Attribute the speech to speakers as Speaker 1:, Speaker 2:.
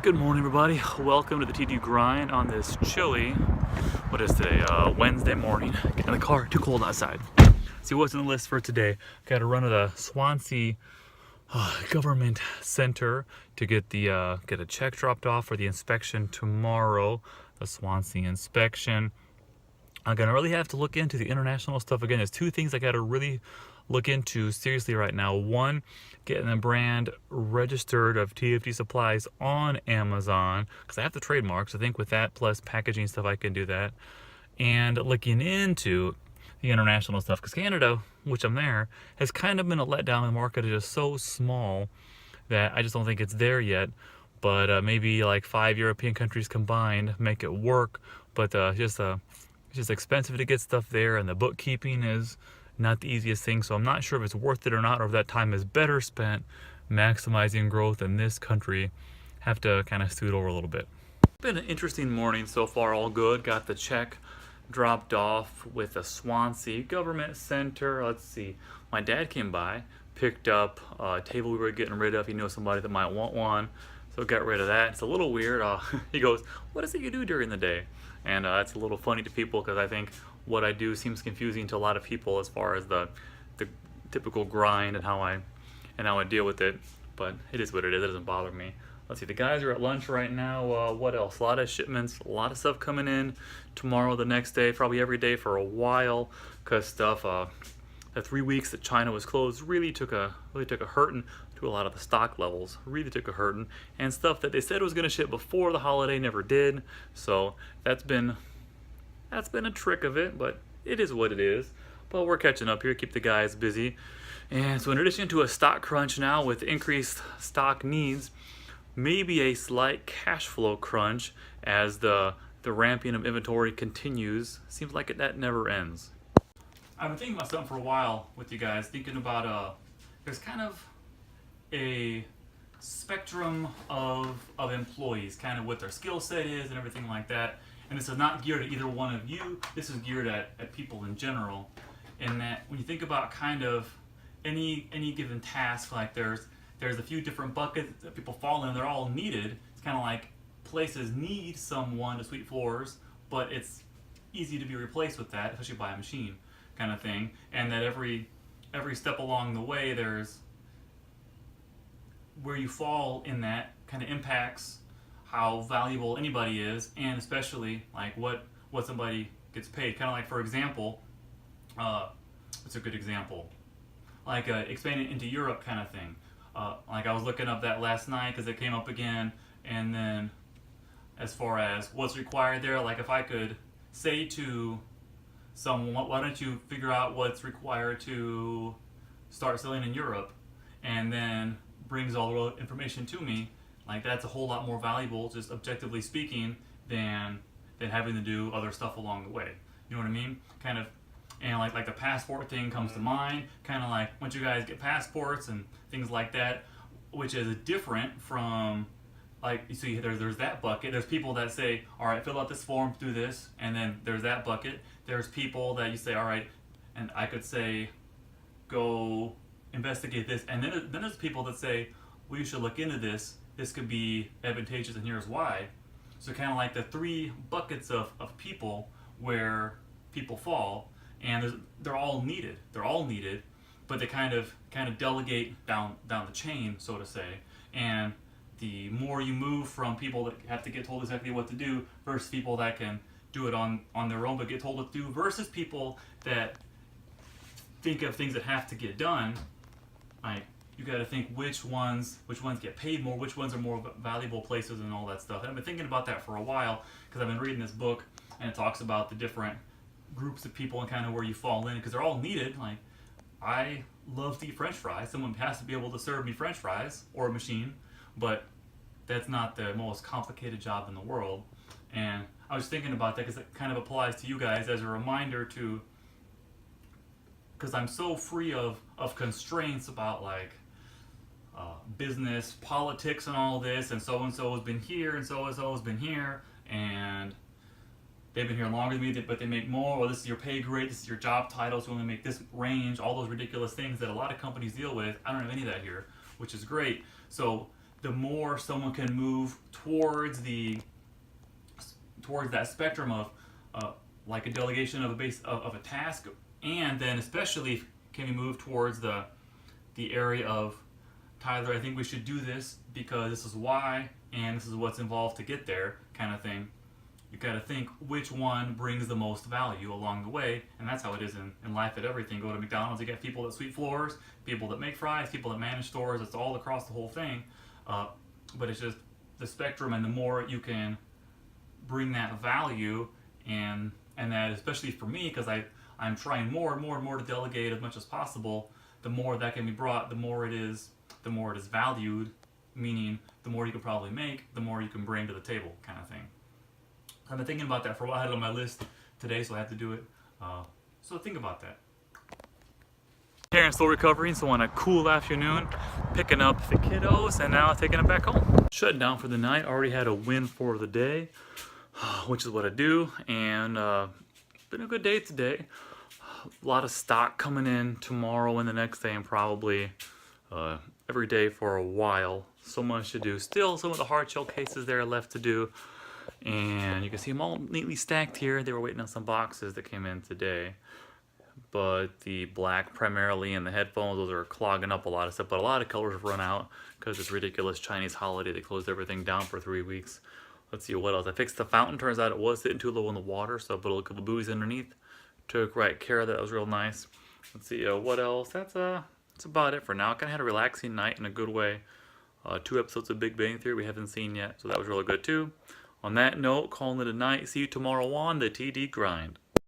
Speaker 1: Good morning, everybody. Welcome to the TD Grind on this chilly, what is today, Wednesday morning. Get in the car, too cold outside. See what's on the list for today. Got to run to the Swansea Government Center to get a check dropped off for the inspection tomorrow, the Swansea inspection. I'm gonna really have to look into the international stuff again. There's two things I gotta really look into seriously right now. One, getting the brand registered of TFD Supplies on Amazon, because I have the trademarks. I think with that plus packaging stuff I can do that. And looking into the international stuff, because Canada, which I'm there, has kind of been a letdown. The market is just so small that I just don't think it's there yet. But maybe like 5 European countries combined make it work. But it's just expensive to get stuff there, and the bookkeeping is not the easiest thing. So I'm not sure if it's worth it or not, or if that time is better spent maximizing growth in this country. Have to kind of scoot over a little bit. Been an interesting morning so far, all good. Got the check dropped off with the Swansea Government Center. Let's see, my dad came by, picked up a table we were getting rid of. He knows somebody that might want one, so got rid of that. It's a little weird. He goes, "What is it you do during the day?" And it's a little funny to people, because I think what I do seems confusing to a lot of people as far as the typical grind and how I deal with it. But it is what it is. It doesn't bother me. Let's see, the guys are at lunch right now. What else? A lot of shipments, a lot of stuff coming in tomorrow, the next day, probably every day for a while, because stuff. The 3 weeks that China was closed really took a hurting to a lot of the stock levels. Really took a hurting, and stuff that they said was going to ship before the holiday never did. So that's been a trick of it, but it is what it is. But we're catching up here, keep the guys busy. And so in addition to a stock crunch now with increased stock needs, maybe a slight cash flow crunch as the ramping of inventory continues. Seems like that never ends. I've been thinking about something for a while with you guys, thinking about there's kind of a spectrum of employees, kind of what their skill set is and everything like that. And this is not geared at either one of you. This is geared at people in general. And that when you think about kind of any given task, like there's a few different buckets that people fall in. They're all needed. It's kind of like places need someone to sweep floors, but it's easy to be replaced with that, especially by a machine, kind of thing. And that every step along the way, there's where you fall in that kind of impacts how valuable anybody is, and especially like what somebody gets paid. Kind of like, for example, what's a good example? Like expanding into Europe kind of thing. Like I was looking up that last night because it came up again, and then as far as what's required there, like if I could say to someone, why don't you figure out what's required to start selling in Europe, and then brings all the information to me, like that's a whole lot more valuable, just objectively speaking, than having to do other stuff along the way. You know what I mean? Kind of. And like the passport thing comes to mind, kind of like once you guys get passports and things like that, which is different from, like, you see there's that bucket. There's people that say, all right, fill out this form, do this, and then there's that bucket. There's people that you say, all right, and I could say, go investigate this, and then there's people that say, well, you should look into this. This could be advantageous, and here's why. So kind of like the three buckets of people where people fall. And they're all needed. They're all needed, but they kind of delegate down the chain, so to say. And the more you move from people that have to get told exactly what to do versus people that can do it on their own but get told what to do, versus people that think of things that have to get done, like you got to think which ones get paid more, which ones are more valuable places, and all that stuff. And I've been thinking about that for a while because I've been reading this book, and it talks about the different groups of people and kind of where you fall in, because they're all needed. Like, I love to eat French fries. Someone has to be able to serve me French fries, or a machine, but that's not the most complicated job in the world. And I was thinking about that because it kind of applies to you guys as a reminder to, because I'm so free of constraints about like business, politics, and all this, and so has been here, and so has been here, and they've been here longer than me, but they make more, or this is your pay grade, this is your job title, so only make this range, all those ridiculous things that a lot of companies deal with. I don't have any of that here, which is great. So the more someone can move towards that spectrum of like a delegation of a task, and then especially can we move towards the area of, Tyler, I think we should do this because this is why and this is what's involved to get there, kind of thing. You got to think which one brings the most value along the way, and that's how it is in life at everything. Go to McDonald's, you get people that sweep floors, people that make fries, people that manage stores. It's all across the whole thing, but it's just the spectrum, and the more you can bring that value, and that, especially for me, because I'm trying more and more and more to delegate as much as possible. The more that can be brought, the more it is valued. Meaning, the more you can probably make, the more you can bring to the table, kind of thing. I've been thinking about that for a while. I had it on my list today, so I had to do it. So think about that. Here in slow recovery, so on a cool afternoon, picking up the kiddos and now taking them back home. Shut down for the night. Already had a win for the day, which is what I do. And been a good day today. A lot of stock coming in tomorrow and the next day, and probably every day for a while. So much to do. Still, some of the hard shell cases there are left to do. And you can see them all neatly stacked here. They were waiting on some boxes that came in today. But the black primarily and the headphones, those are clogging up a lot of stuff. But a lot of colors have run out because this ridiculous Chinese holiday. They closed everything down for 3 weeks. Let's see what else. I fixed the fountain. Turns out it was sitting too low in the water, so I put a look at the buoys underneath. Took right care of that. That was real nice. Let's see what else. That's about it for now. Kind of had a relaxing night in a good way. 2 episodes of Big Bang Theory we haven't seen yet, so that was really good too. On that note, calling it a night. See you tomorrow on the TD Grind.